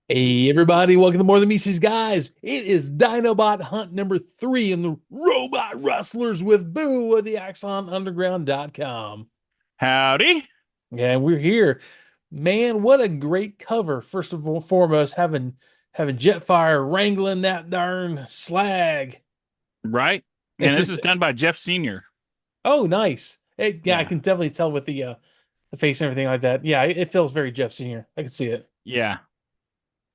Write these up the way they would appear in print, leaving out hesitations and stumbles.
Hey everybody, welcome to More Than Meese's Guys. It is Dinobot Hunt number 3 in the Robot Rustlers with Boo of the AxonUnderground.com. Howdy. Yeah, we're here. Man, what a great cover. First of all, foremost, having Jetfire wrangling that darn slag. Right? And this It's is done by Jeff Sr. oh nice. Yeah, I Yeah. can definitely tell with the face and everything like that. Yeah, it feels very Jeff Senior. I can see it. Yeah.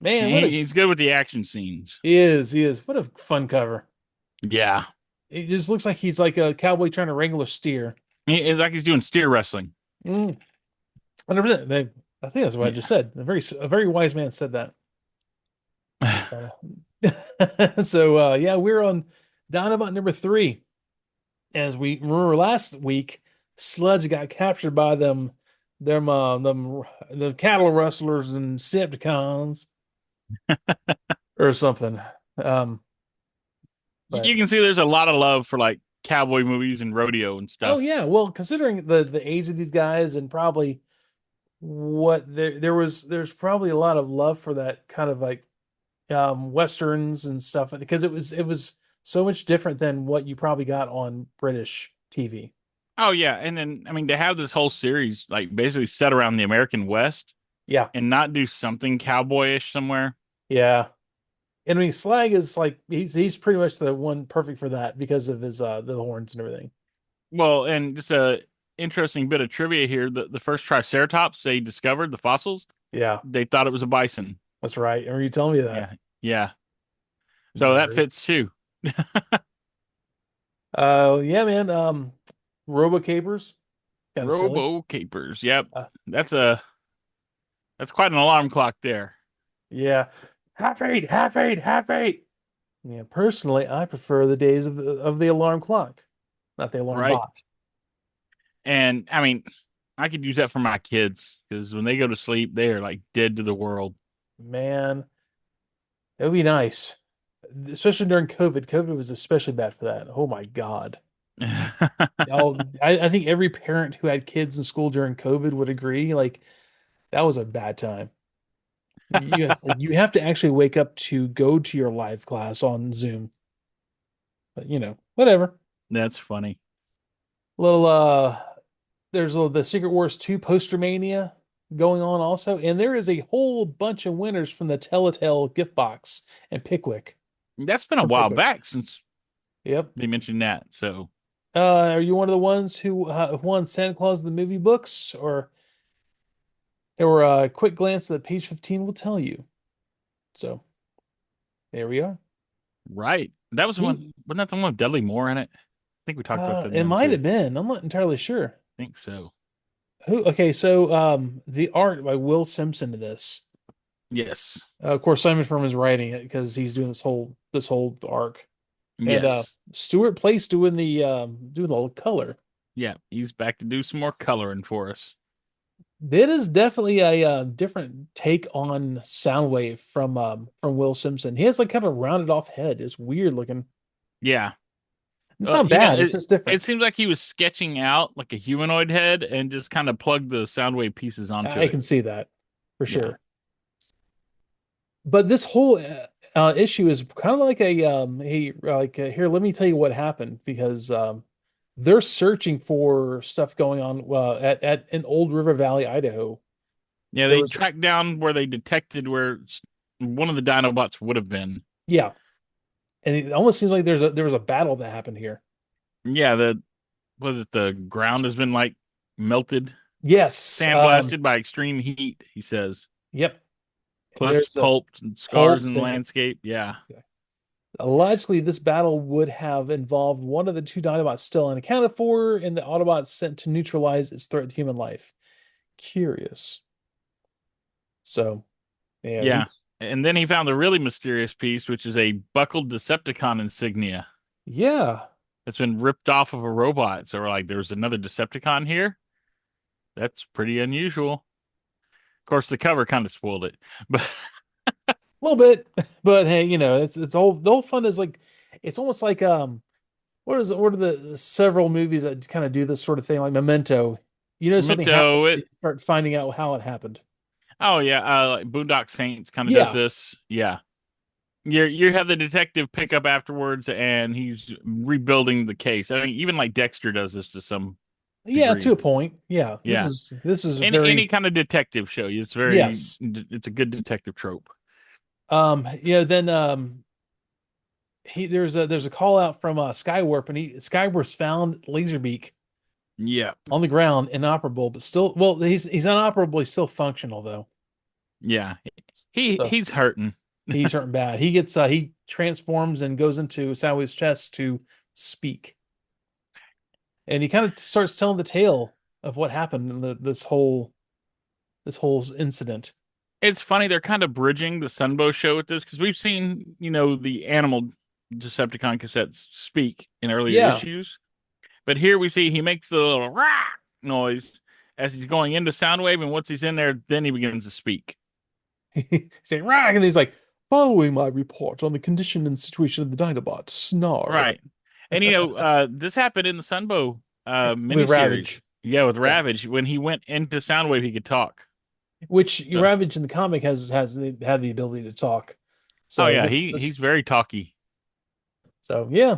Man, And what a he's good with the action scenes. he is. What a fun cover. Yeah. It just looks like he's like a cowboy trying to wrangle a steer. It's like he's doing steer wrestling. Mm, 100%. I think that's what I just Yeah. said. A very wise man said that. Uh, yeah, we're on Dynamite number 3. As we remember last week, Sludge got captured by them the cattle rustlers and Decepticons or something. Um, but You can see there's a lot of love for like cowboy movies and rodeo and oh stuff. yeah, well, considering the age of these guys and probably what there's probably a lot of love for that kind of like westerns and stuff because it was so much different than what you probably got on British TV. Oh yeah. And then I mean to have this whole series like basically set around the American West Yeah, and not do something cowboyish somewhere. yeah. And I mean, Slag is like he's pretty much the one perfect for that because of his the horns and everything. Well, and just a interesting bit of trivia here. The first Triceratops they discovered, the fossils, Yeah, they thought it was a bison. that's right. Are you telling me that? Yeah. Yeah. So that Nerd. fits too. Yeah, man. Robocapers, kind of silly. Robo capers. Yep. Uh, That's a that's quite an alarm clock there. yeah, half eight, half eight, half eight. Yeah, personally, I prefer the days of the alarm clock, not the alarm Right. bot. And I mean, I could use that for my kids because when they go to sleep, they are like dead to the world. Man, it would be nice, especially during COVID. COVID was especially bad for that. Oh my God. I think every parent who had kids in school during COVID would agree. Like that was a bad time. You have to actually wake up to go to your live class on Zoom. But whatever. That's funny. Little there's the Secret Wars 2 poster mania going on also, and there is a whole bunch of winners from the Telltale gift box and Pickwick That's been a from while Pickwick. back since Yep. they mentioned that. So Are you one of the ones who won Santa Claus the movie books, or a quick glance at page 15 will tell you. So there we are. right. That was the one. Ooh. Wasn't that the one with Dudley Moore in it? I think we talked about that It one might too. have been. I'm not entirely sure. I think so. Who? Okay, so the art by Will Simpson to this. Yes. Of course, Simon Firm is writing it because he's doing this whole arc, and Yes. Stuart Place doing the color. Yeah. He's back to do some more coloring for us. It is definitely a different take on Soundwave from Will Simpson. He has like kind of rounded off head. It's weird looking. Yeah. It's not You know, bad. It's just different. it seems like he was sketching out like a humanoid head and just kind of plugged the Soundwave pieces onto I it. can see that for Yeah. sure. But this whole issue is kind of like here, let me tell you what happened because they're searching for stuff going on at in Old River Valley, Idaho. Yeah, There they was tracked down where they detected where one of the Dinobots would have been. Yeah, and it almost seems like there was a battle that happened here. Yeah, the was it the ground has been like melted, Yes, sandblasted by extreme heat, he says. yep. Cliffs There's a pulped and scars in pulps the and landscape. Yeah. allegedly this battle would have involved one of the two Dinobots still unaccounted for, and the Autobots sent to neutralize its threat to human life. Curious. So yeah, Yeah. And then he found the really mysterious piece, which is a buckled Decepticon insignia yeah. that's been ripped off of a robot. So we're like, there's another Decepticon here. That's pretty unusual. Of course, the cover kind of spoiled it, but A little bit, but hey, it's all the whole fun is like it's almost like what are the several movies that kind of do this sort of thing like Memento. Something happened, Memento, you start finding out how it happened. Oh yeah, like Boondock Saints kind of does Yeah, this. Yeah. You have the detective pick up afterwards and he's rebuilding the case. I mean, even like Dexter does this to some yeah, to degree. a point. Yeah, Yeah. this is a Any very kind of detective show, yes. it's a good detective trope. Then he there's a call out from Skywarp, and Skywarp's found Laserbeak Yeah. on the ground, inoperable, but still, well, he's inoperable, he's still functional though. Yeah. So He's hurting. he's hurting bad. He transforms and goes into Soundwave's chest to speak, and he kind of starts telling the tale of what happened in this whole incident. It's funny they're kind of bridging the Sunbow show with this because we've seen, the animal Decepticon cassettes speak in earlier Yeah. issues. But here we see he makes the little rah noise as he's going into Soundwave, and once he's in there, then he begins to speak. He's saying, "Rag," and he's like, "Following my report on the condition and situation of the Dinobot, Snarg." Right. And this happened in the Sunbow With miniseries. Ravage. Yeah, with Yeah. Ravage. When he went into Soundwave, he could talk. Which So, Ravage in the comic had the ability to talk. oh So yeah, this he's very talky. so yeah.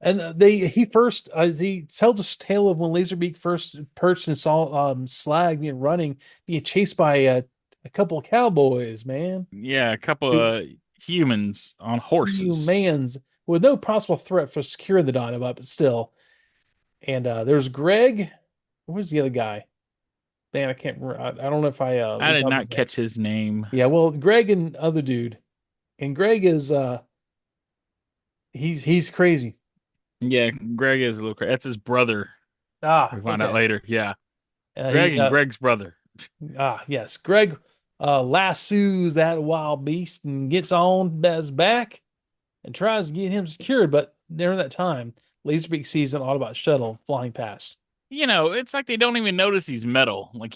And he tells a tale of when Laserbeak first perched and saw Slag being chased by a couple of cowboys, man. Yeah, a couple Hu- of humans on horses. Humans with no possible threat for securing the Dinobot, but still. And there's Greg. Where's the other guy? Man, I can't remember. I don't know if I I looked did up not his name. catch his name. Yeah, well, Greg and other dude. And Greg is he's crazy. Yeah, Greg is a little crazy. That's his brother. Ah, We find out okay. later. Yeah, Greg He and Greg's brother. yes. Greg lassoes that wild beast and gets on his back and tries to get him secured, but during that time, Laserbeak sees an Autobot shuttle flying past. It's like they don't even notice he's metal. Like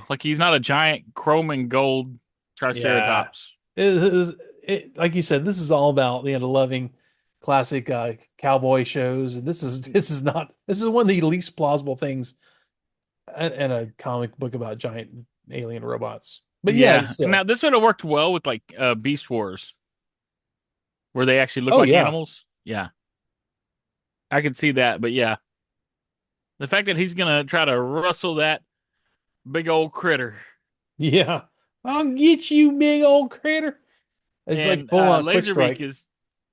like he's not a giant chrome and gold Yeah. triceratops. Like you said, this is all about loving classic cowboy shows. And this is one of the least plausible things in a comic book about giant alien robots. But yeah, Yeah. still. Now this would have worked well with like Beast Wars, where they actually look Oh like yeah. animals. Yeah. I could see that, but yeah. The fact that he's gonna try to rustle that big old critter. Yeah. I'll get you, big old critter. It's like And full on quick Laserbeak strike. is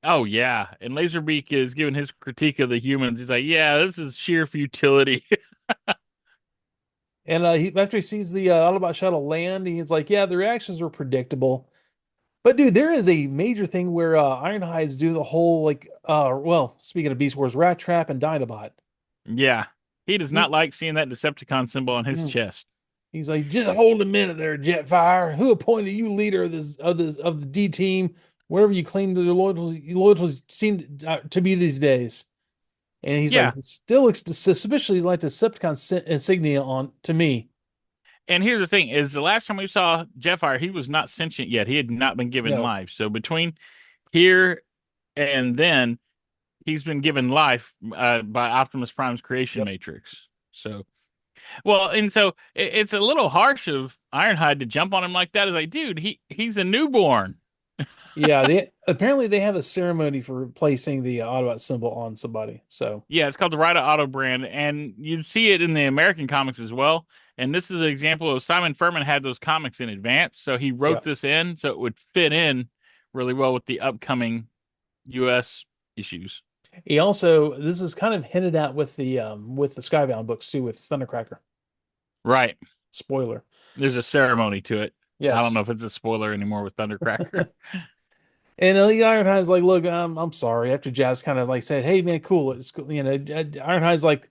oh yeah. And Laserbeak is giving his critique of the humans. He's like, yeah, this is sheer futility. And after he sees the Autobot shuttle land, he's like, yeah, the reactions were predictable. But dude, there is a major thing where Ironhides do the whole well, speaking of Beast Wars, Rat Trap and Dinobot. Yeah. He does not He like seeing that Decepticon symbol on his mm, chest. he's like, just hold a minute there, Jetfire. Who appointed you leader of the D team? Whatever you claim that your loyalties seem to be these days. And he's like, Yeah. it still looks suspiciously like the Decepticon insignia on to me. And here's the thing is the last time we saw Jetfire, he was not sentient yet. He had not been given No. life. So between here and then, he's been given life by Optimus Prime's creation Yep. matrix. So, well, and so it's a little harsh of Ironhide to jump on him like that. It's like, dude, he's a newborn. Yeah, they apparently they have a ceremony for replacing the Autobot symbol on somebody. So Yeah, it's called the Rida Auto brand, and you see it in the American comics as well. And this is an example of Simon Furman had those comics in advance, so he yeah. wrote this in so it would fit in really well with the upcoming U.S. issues. He also this is kind of hinted at with the Skybound books too with Thundercracker. Right. Spoiler. There's a ceremony to it. I don't Yes. know if it's a spoiler anymore with Thundercracker. And Ironhide's like, look, I'm sorry. After Jazz kind of like said, hey man, cool. It's cool. Ironhide's like,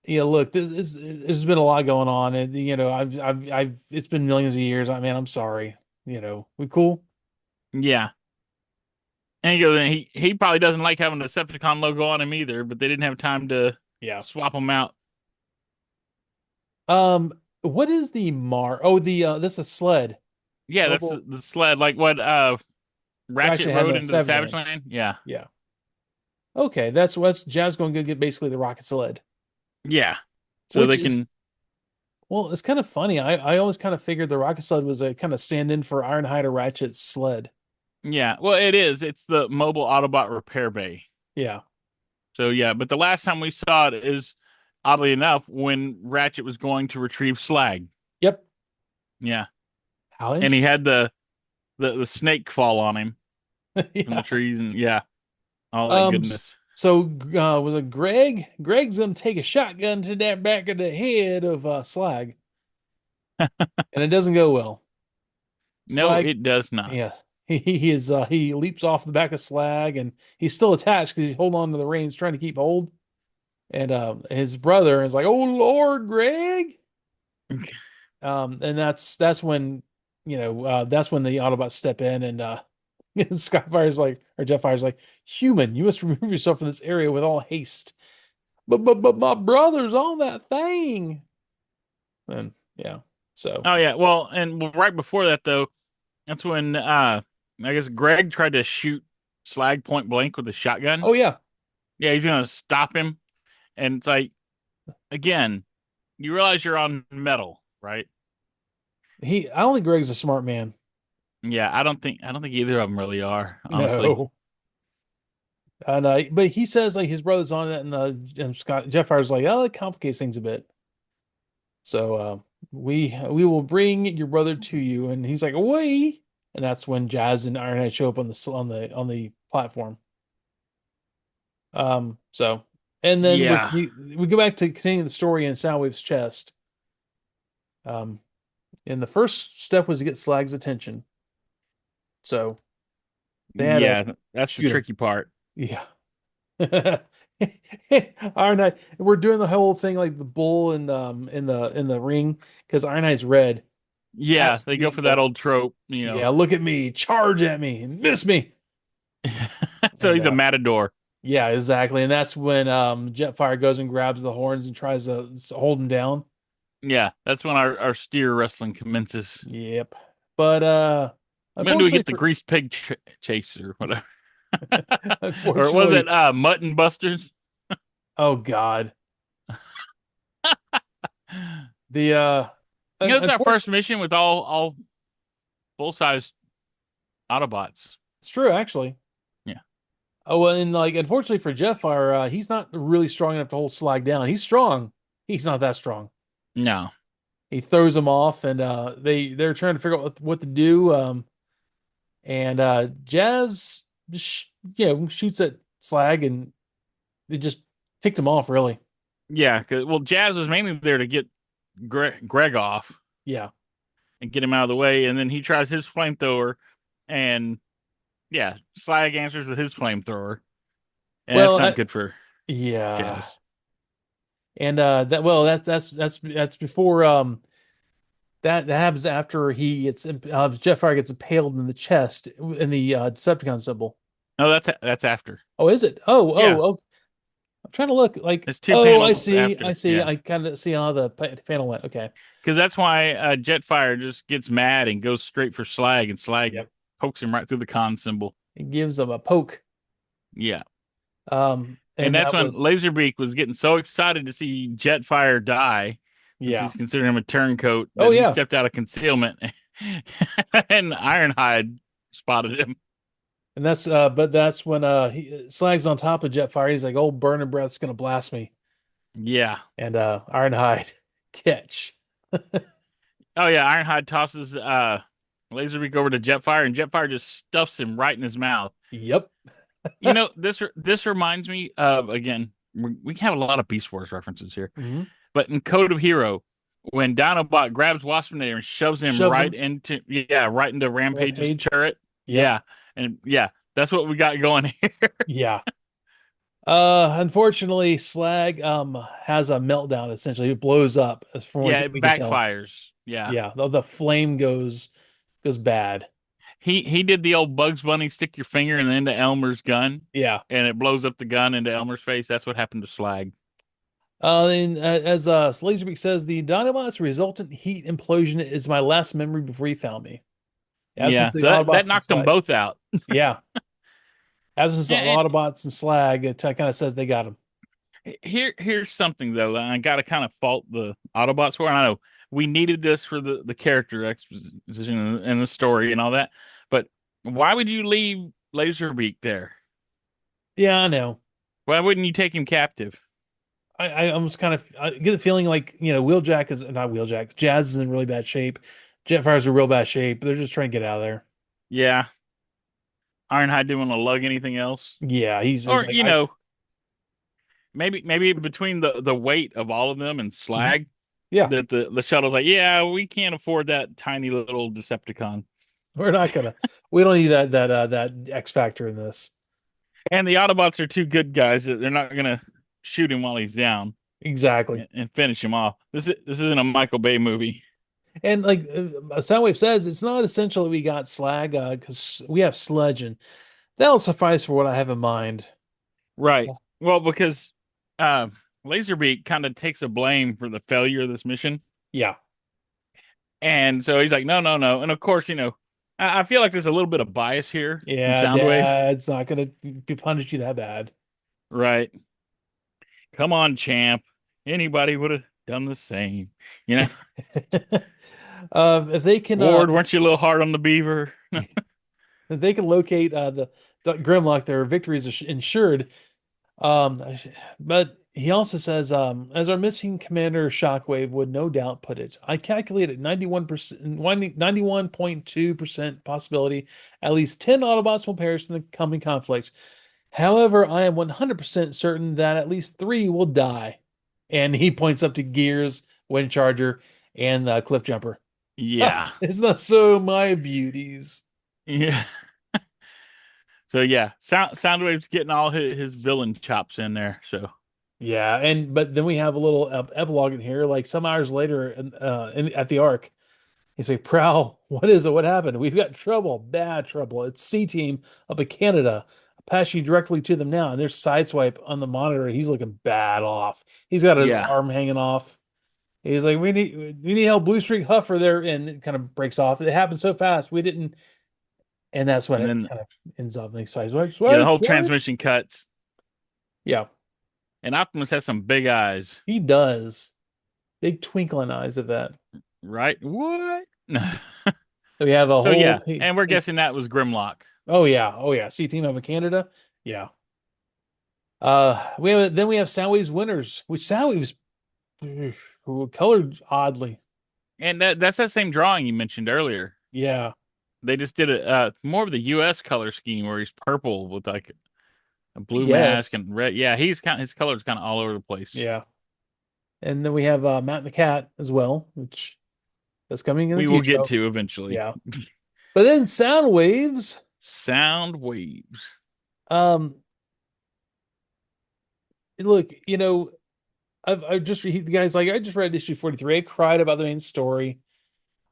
look, there's been a lot going on, and I've it's been millions of years. I mean, I'm sorry. We cool. Yeah. And he goes, and he probably doesn't like having the Decepticon logo on him either, but they didn't have time to Yeah. swap them out. What is the Mar? Oh, this is a sled. Yeah, that's Mobile. the sled, like what Ratchet Actually, had rode the into the Savage Savage Lands. Land. Yeah. Yeah. Okay, that's what's Jazz going to get basically the rocket sled, Yeah. So which they is can Well, it's kind of funny. I always kind of figured the rocket sled was a kind of stand-in for Ironhide or Ratchet's sled. Yeah, well, it is. It's the mobile Autobot repair bay. Yeah. So yeah, but the last time we saw it is oddly enough when Ratchet was going to retrieve Slag. Yep. Yeah, How and he interesting. had the snake fall on him from the Yeah. trees, and yeah, all that Um. goodness. So was it Greg? Greg's gonna take a shotgun to that back of the head of Slag, and it doesn't go well. No, Slag, it does not. yeah, he leaps off the back of Slag, and he's still attached because he's holding on to the reins, trying to keep hold. And his brother is like, "Oh Lord, Greg!" And that's when that's when the Autobots step in, and Skyfire's like, or Jetfire's like, "Human, you must remove yourself from this area with all haste." But my brother's on that thing. And yeah, so Oh yeah, well, and right before that though, that's when I guess Greg tried to shoot Slag point blank with a shotgun. oh yeah, Yeah, he's gonna stop him, and it's like again, you realize you're on metal, right? I don't think Greg's a smart man. Yeah, I don't think either of them really are, honestly. No. And but he says like his brother's on it, and Scott Jetfire's like, oh, it complicates things a bit. So we will bring your brother to you, and he's like, away. And that's when Jazz and Ironhead show up on the platform. So and then Yeah, we go back to continuing the story in Soundwave's chest. Um, and the first step was to get Slag's attention. So they had to yeah, that's the shoot him. tricky part. Yeah. Ironhide. We're doing the whole thing like the bull in the ring because Ironhide's red. Yeah, That's they go the for that old trope. yeah, look at me, charge at me, and miss me. So And he's a matador. yeah, exactly. And that's when Jetfire goes and grabs the horns and tries to hold him down. Yeah, that's when our steer wrestling commences. Yep. But When do we unfortunately get the for greased pig chase or whatever? Or was it unfortunately, Mutton Busters? oh God. The It's our unfortunately first mission with all full size Autobots. it's true actually. Yeah. Oh, well, and like unfortunately for Jetfire, he's not really strong enough to hold Slag down. He's strong. He's not that strong. No. He throws him off, and they're trying to figure out what to do. And Jazz, shoots at Slag, and it just ticked him off. Really, Yeah, well, Jazz was mainly there to get Greg off yeah. and get him out of the way, and then he tries his flamethrower, and yeah, Slag answers with his flamethrower, and that's Well, not good for yeah, Jazz. and that's before that happens after Jetfire gets impaled in the chest in the Decepticon symbol. No, that's after. Oh, is it? Yeah, Oh, I'm trying to look like, it's two oh, I panels see. I after. see. Yeah, I kind of see how the panel went. Okay. because that's why Jetfire just gets mad and goes straight for Slag, and Slag Yep. pokes him right through the con symbol. It gives them a poke. Yeah. And And that's that when was, Laserbeak was getting so excited to see Jetfire die, since yeah. he's considering him a turncoat, Oh, that he yeah. stepped out of concealment, and Ironhide spotted him. And but that's when Slag's on top of Jetfire. He's like, oh, burning breath's gonna blast me. Yeah. And Ironhide catch. Oh yeah. Ironhide tosses Laserbeak over to Jetfire, and Jetfire just stuffs him right in his mouth. Yep. This reminds me of again. We have a lot of Beast Wars references here, Hmm. but in Code of Hero, when Dinobot grabs Waspinator and shoves him Shoves him right into Rampage's rampage. turret. Yep. Yeah, and yeah, that's what we got going here. Yeah. Unfortunately, Slag has a meltdown. Essentially, it blows up, as from what Yeah, it we can tell. backfires. Yeah, Yeah, the flame goes bad. he did the old Bugs Bunny stick your finger and into Elmer's gun, Yeah. and it blows up the gun into Elmer's face. That's what happened to Slag. And as Laserbeak says, the Dinobot's resultant heat implosion is my last memory before he found me. Yeah, Absence of so the that Autobots and knocked them Slag. both out. Yeah, absence of And Autobots and Slag. It kind of says they got him. here's something though that I got to kind of fault the Autobots for. I know we needed this for the character exposition and the story and all that. But why would you leave Laserbeak there? Yeah, I know. Why wouldn't you take him captive? I almost kind of I get the feeling like, Wheeljack is not Wheeljack. Jazz is in really bad shape. Jetfire's in real bad shape. They're just trying to get out of there. Yeah, Ironhide didn't want to lug anything else, Yeah, he's or like I maybe between the weight of all of them and Mhm. Slag, Yeah, that the shuttle's like, yeah, we can't afford that tiny little Decepticon. we're not gonna we don't need that X factor in this. And the Autobots are two good guys that they're not gonna shoot him while he's down Exactly. and finish him off. This isn't a Michael Bay movie, And like Soundwave says, it's not essential that we got Slag because we have Sludge, and that'll suffice for what I have in mind. right? Well, because uh, Laserbeak kind of takes a blame for the failure of this mission, Yeah. and so he's like, no, no, no. And of course, I feel like there's a little bit of bias here from Yeah, Soundwave, Dad's not gonna punish you that bad. right? Come on, champ. Anybody would have done the same, you know. If they can Ward, weren't you a little hard on the beaver? if they can locate the Grimlock, their victory is insured. But he also says, as our missing commander Shockwave would no doubt put it, I calculated 91%, 91.2% possibility at least 10 Autobots will perish in the coming conflict. However, I am 100% certain that at least three will die. And he points up to Gears, Windcharger, and Cliff Jumper. Yeah, It's not so my beauties. yeah. So yeah, Soundwave's getting all his villain chops in there. So Yeah, and but then we have a little epilogue in here, like some hours later, at the Ark. He's like, "Prowl, what is it? What happened? We've got trouble, bad trouble. It's C Team up in Canada. I'll pass you directly to them now." And there's Sideswipe on the monitor. He's looking bad off. He's got his yeah, arm hanging off. He's like, "We need help, Blue Streak Huffer there," and it kind of breaks off. It happened so fast, we didn't, and that's when and it then kind of ends up. Like Sideswipe, yeah, the swipe, whole swipe. transmission cuts, Yeah, and Optimus has some big eyes, he does. Big twinkling eyes at that. right? What? We have a So yeah, whole and we're guessing that was Grimlock. oh yeah, C team of Canada. Yeah. Then we have Soundwave's winners, which Soundwave's who colored oddly. And that's that same drawing you mentioned earlier. Yeah. They just did a more of the US color scheme where he's purple with like a blue mask Yes. and red. Yeah, he's kind his color's kind of all over the place. Yeah. And then we have Matt and the Cat as well, which is coming in the We will future. get to eventually. Yeah. But then Soundwaves, Sound waves. um, look, I've just the guy's like, I just read issue 43. I cried about the main story.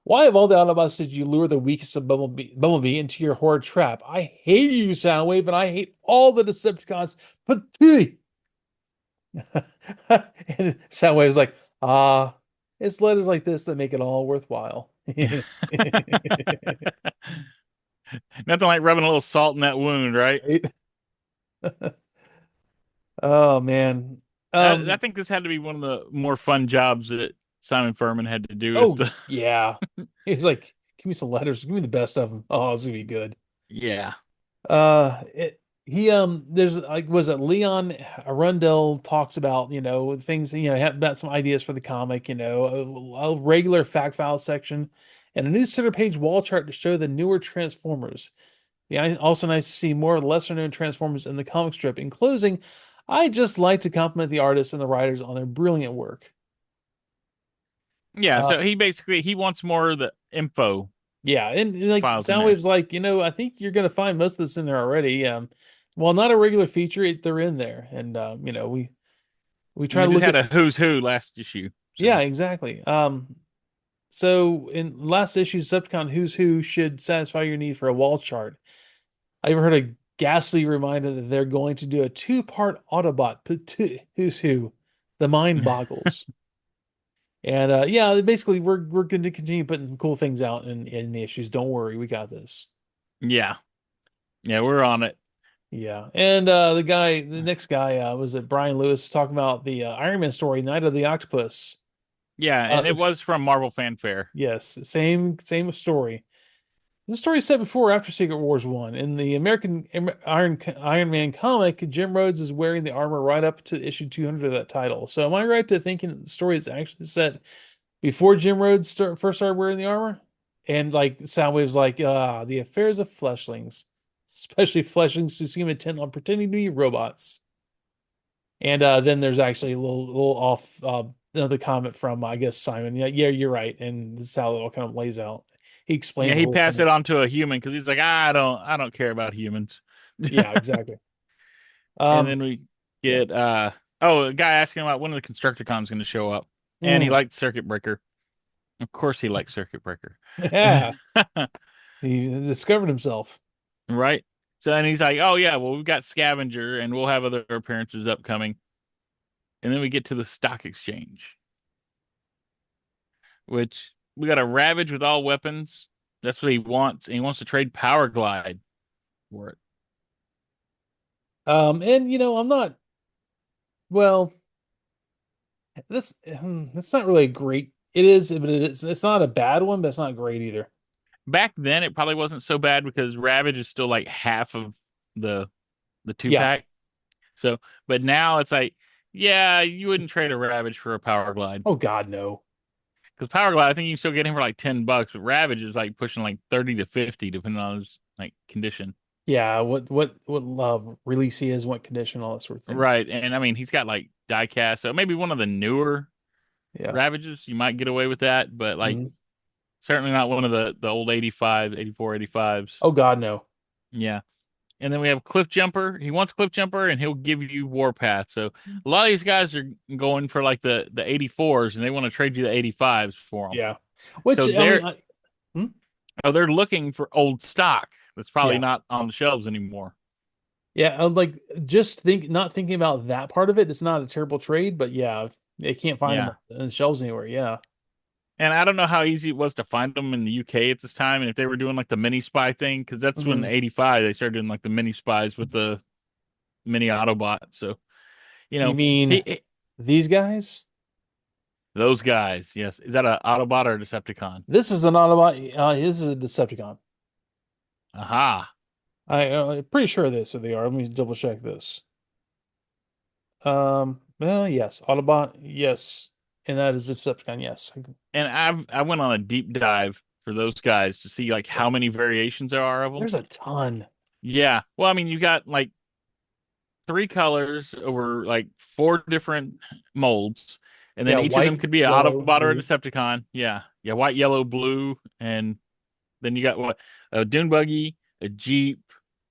Why of all the Autobots did you lure the weakest of Bumblebee into your horrid trap? I hate you, Soundwave, and I hate all the Decepticons. Patooey! And Soundwave's like, it's letters like this that make it all worthwhile. Nothing like rubbing a little salt in that wound, right? Right? Oh man. I think this had to be one of the more fun jobs that Simon Furman had to do with Oh the yeah. He's like, give me some letters, give me the best of them. Oh, this is gonna be good. yeah. He there's like was it Leon Arundel talks about things have about some ideas for the comic, a regular fact file section and a new center page wall chart to show the newer Transformers. Yeah, also nice to see more lesser known Transformers in the comic strip. In closing, I just like to compliment the artists and the writers on their brilliant work. Yeah, Uh, so he wants more of the info yeah, and like files in there. Soundwave's like, I think you're gonna find most of this in there already. While not a regular feature, they're in there, and we And try we to just look had at a who's who last issue. yeah, So exactly. So in last issue's Decepticon Who's Who should satisfy your need for a wall chart. I even heard a ghastly reminder that they're going to do a two-part Autobot Who's Who. The mind boggles. And yeah, basically we're going to continue putting cool things out in the issues. Don't worry, we got this. yeah. Yeah, we're on it. Yeah. And the next guy was it Brian Lewis talking about the Iron Man story, Night of the Octopus. Yeah, and Uh, it was from Marvel Fanfare. yes, same story. The story is set before or after Secret Wars 1. In the American Iron Man comic, Jim Rhodes is wearing the armor right up to issue 200 of that title. So am I right to thinking that the story is actually set before Jim Rhodes first started wearing the armor? And like Soundwave's like, the affairs of fleshlings, especially fleshlings who seem intent on pretending to be robots. And then there's actually a little off another comment from I guess Simon. Yeah, yeah, you're right. And this is how it all kind of lays out. He Yeah, explains the he whole passed it thing. on to a human because he's like, I don't care about humans. Yeah, exactly. And Um, then we yeah. get a guy asking about when the Constructicons going to show up, and he Mm. liked Circuit Breaker. Of course, he likes Circuit Breaker. Yeah. He discovered himself. Right. So and he's like, oh yeah, well we've got Scavenger, and we'll have other appearances upcoming. And then we get to the stock exchange, which we got a Ravage with all weapons. That's what he wants, and he wants to trade Power Glide for it. And I'm not well, that's not really a great. It is, but it's not a bad one, but it's not great either. Back then, it probably wasn't so bad because Ravage is still like half of the the two Yeah. pack. So, but now it's like, yeah, you wouldn't trade a Ravage for a Power Glide Oh God, no. because Power Glide, I think you can still get him for like $10, but Ravage is like pushing like 30 to 50 depending on his like condition. Yeah, what release he is, what condition, all that sort of things. Right, and I mean he's got like diecast, so maybe one of the newer Yeah. Ravages you might get away with that, but like Mhm. certainly not one of the old 85, 84, 85s. Oh God, no. Yeah. And then we have Cliff Jumper. He wants Cliff Jumper and he'll give you Warpath. So a lot of these guys are going for like the 84s and they want to trade you the 85s for them. Yeah. Which So I mean, hmm? they're looking for old stock that's probably Yeah. not on the shelves anymore. Yeah, like just not thinking about that part of it, it's not a terrible trade, but yeah, they can't find them Yeah. on the shelves anywhere. Yeah. And I don't know how easy it was to find them in the UK at this time and if they were doing like the mini spy thing because that's when Hmm. 85 they started doing like the mini spies with the mini Autobots. So, you You know, mean he these guys? those guys, yes. Is that a Autobot or a Decepticon? This is an Autobot. This is a Decepticon. Aha. I'm pretty sure so they are. Let me double check this. Well, yes, Autobot, yes, and that is Decepticon, yes. And I went on a deep dive for those guys to see like how many variations there are of them. There's a ton. Yeah. Well, I mean, you got like three colors over like four different molds, and then Yeah, each of them white, could be an yellow, Autobot or a blue. Decepticon. Yeah. Yeah, white, yellow, blue, and then you got what a dune buggy, a Jeep,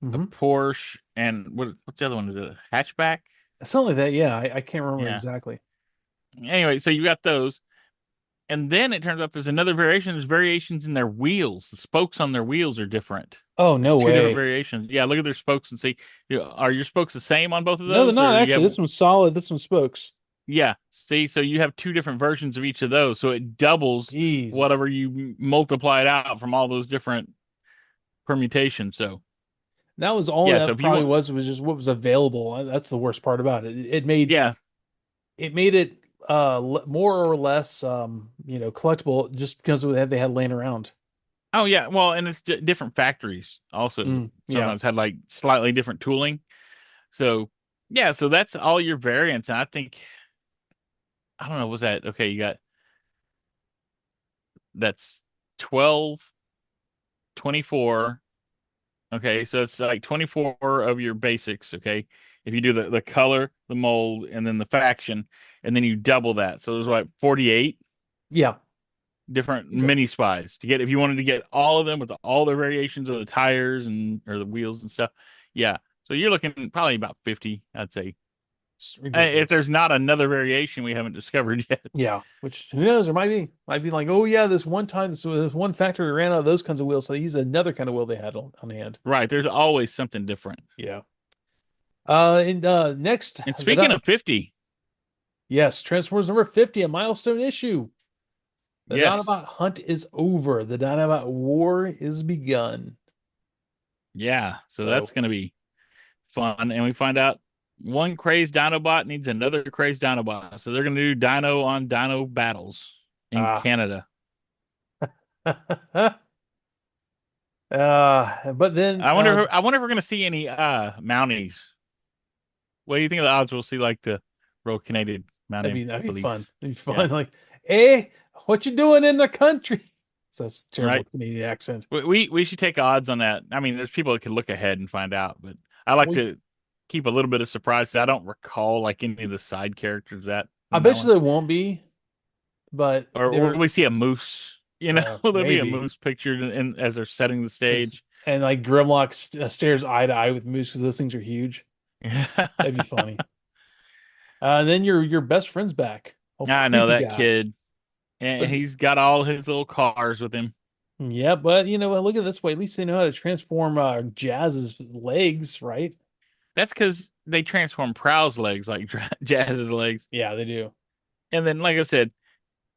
a Mm-hmm. Porsche, and what's the other one? Is it a hatchback? Something like that. Yeah, I can't remember Yeah. exactly. Anyway, so you got those. And then it turns out there's another variation. There's variations in their wheels. The spokes on their wheels are different. Oh, There's no two different way. variations. Yeah, look at their spokes and see, are your spokes the same on both of No, they're those, not or do you actually. have? This one's solid. This one's spokes. Yeah, see, so you have two different versions of each of those, so it doubles Jesus. whatever you multiply it out from all those different permutations. So That was all yeah, so that if you probably want, was just what was available. That's the worst part about it. yeah, It made it more or less collectible just because of they had laying around. oh yeah, well, and it's different factories also Yeah. sometimes had like slightly different tooling. So yeah, so that's all your variants, and I think I don't know, was that okay? You got that's 12, 24. Okay, so it's like 24 of your basics, okay? If you do the color, the mold, and then the faction, and then you double that. So there's like 48 Yeah. different It's a- mini spies to get if you wanted to get all of them with all the variations of the tires and or the wheels and stuff. Yeah. So you're looking probably about 50, I'd say. it's If ridiculous. there's not another variation we haven't discovered yet. Yeah, which who knows? There might be like, oh yeah, this one time, this one factory ran out of those kinds of wheels, so they used another kind of wheel they had on hand. Right, there's always something different. Yeah. And next, And speaking of 50, yes, Transformers number 50, a milestone issue. The yes. Dinobot hunt is over. The Dinobot war is begun. Yeah, so So that's going to be fun. And we find out One crazed Dinobot needs another crazed Dinobot. So they're going to do Dino on Dino battles in Ah. Canada. But then I wonder if we're going to see any Mounties. What do you think of the odds we'll see like the Royal Canadian Mounted that'd be fun. Police? It'd be Yeah, fun. Like, hey, what you doing in the country? So that's a terrible right. Canadian accent. We should take odds on that. I mean, there's people that can look ahead and find out, but I like We to keep a little bit of surprise. I don't recall like any of the side characters that I in that bet you one. there won't be, but Or will there we see a moose? You know, will there be a maybe. moose pictured as they're setting the It's, stage? and like Grimlock stares eye to eye with Moose because those things are huge. That'd be funny. And then your best friend's back. Oh, I know creepy that guy. kid, and But he's got all his little cars with him. yeah, but you know what? Look at it this way. At least they know how to transform Jazz's legs, right? That's because they transform Prowl's legs like Jazz's legs. Yeah, they do. And then, like I said,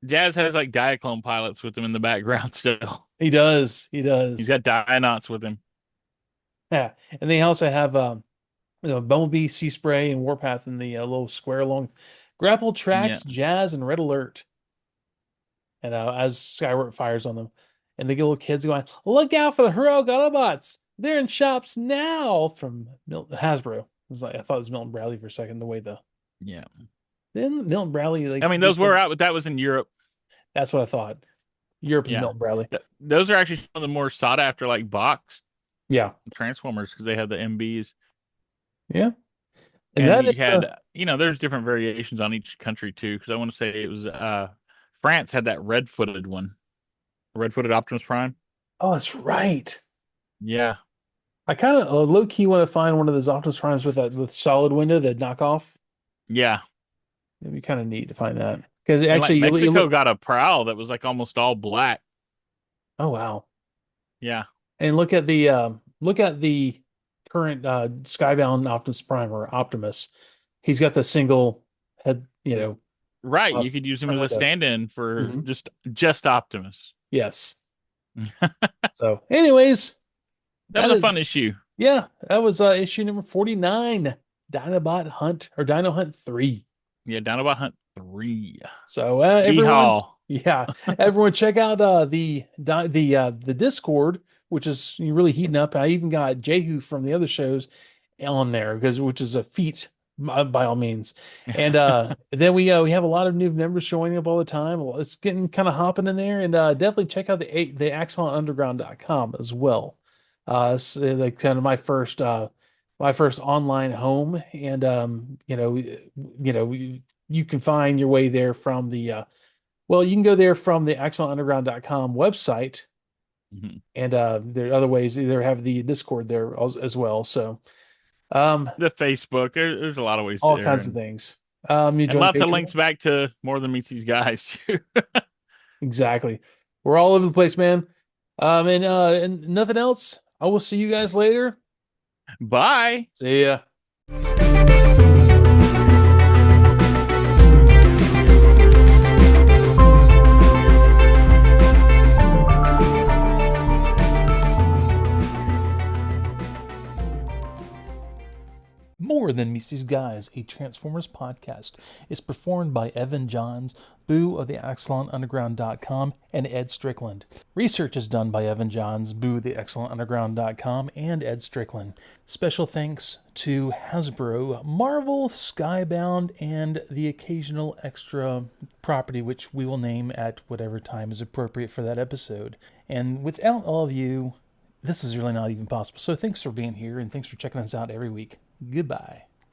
Jazz has like Diaclone pilots with him in the background still. He does. He He's does. got Dionauts with him. Yeah, and they also have Bumblebee, Sea Spray, and Warpath in the little square along. Grapple Yeah. tracks, Jazz, and Red Alert. And as Skyward fires on them, and the little kids going, "Look out for the heroic Autobots! They're in shops now!" From Hasbro. It was like I thought it was Milton Bradley for a second. The way the Yeah. then Milton Bradley like I mean, did those were some. out, but that was in Europe. That's what I thought. Europe is Yeah. Milton Bradley. Those are actually some of the more sought after like box Yeah, Transformers because they had the MBs. yeah, and And that you is had, there's different variations on each country too. Because I want to say it was France had that red-footed one, red-footed Optimus Prime. oh, that's right. Yeah. I kind of low key want to find one of those Optimus Primes with that with solid window, that knockoff. Yeah. It'd be kind of neat to find that because And like actually you Mexico look. got a Prowl that was like almost all black. Oh wow. Yeah. And look at the current Skybound Optimus Prime or Optimus. He's got the single head, Right. You could use him front as a window. stand-in for Hmm. just Optimus. Yes. So, anyways, That that was a is fun issue. yeah, that was issue number 49, Dinobot Hunt or Dino Hunt 3. Yeah, Dinobot Hunt 3. So, everyone, Yeehaw. yeah, everyone check out the Discord, which is really heating up. I even got Jehu from the other shows on there because which is a feat by all means. And then we have a lot of new members showing up all the time. Well, it's getting kind of hopping in there, and definitely check out the axonunderground.com as well. So like kind of my first online home, and you can find your way there from well, you can go there from the axonunderground.com website, Mhm. and there are other ways. Either have the Discord there as well. So The Facebook. There's a lot of ways all there, kinds of things. You and join lots of links Patreon. back to More Than Meets These Guys too. Exactly. We're all over the place, man. And nothing else. I will see you guys later. Bye. See ya. More Than Meets These Guys, a Transformers podcast, is performed by Evan Johns, Boo of the AxelonUnderground.com, and Ed Strickland. Research is done by Evan Johns, Boo of the AxelonUnderground.com, and Ed Strickland. Special thanks to Hasbro, Marvel, Skybound, and the occasional extra property, which we will name at whatever time is appropriate for that episode. And without all of you, this is really not even possible. So thanks for being here, and thanks for checking us out every week. Goodbye.